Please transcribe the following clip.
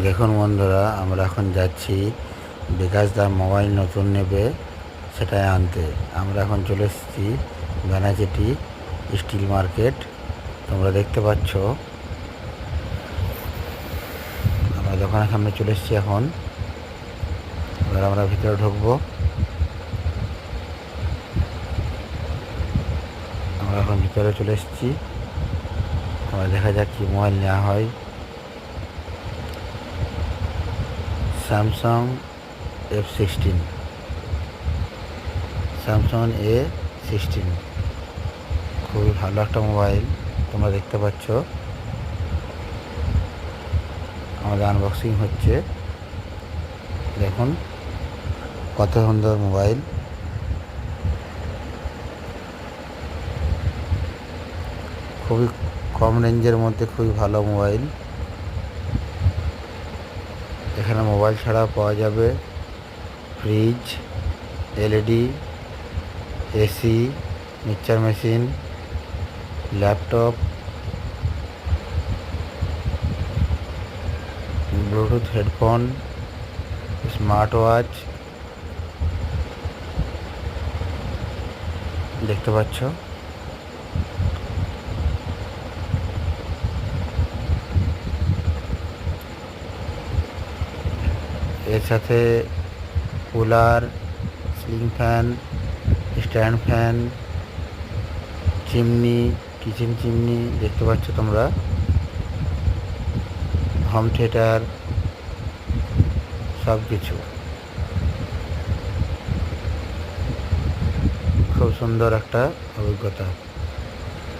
দেখুন বন্ধুরা, আমরা এখন যাচ্ছি বিকাশ দা মোবাইল নতুন নেবে সেটাই আনতে। আমরা এখন চলে এসেছি বেনাচিটি স্টিল মার্কেট। তোমরা দেখতে পাচ্ছ আমরা দোকানের সামনে চলে এসেছি। এখন এবার আমরা ভিতরে ঢুকবো। আমরা এখন ভিতরে চলে এসেছি। আমরা দেখা যাক কি মোবাইল নেওয়া হয়। স্যামসাং F16, স্যামসাং A16, খুবই ভালো একটা মোবাইল। তোমরা দেখতে পাচ্ছ আমাদের আনবক্সিং হচ্ছে। দেখুন কত সুন্দর মোবাইল, খুবই কম রেঞ্জের মধ্যে খুবই ভালো মোবাইল। এখানে মোবাইল ছাড়াও পাওয়া যাবে fridge, LED, AC, mixture machine, laptop, Bluetooth headphone, smart watch. দেখতে পাচ্ছ এর সাথে cooler, ceiling fan, stand fan, chimney, kitchen chimney দেখতে পাচ্ছ তোমরা, হোম থিয়েটার, সব কিছু। খুব সুন্দর একটা অভিজ্ঞতা।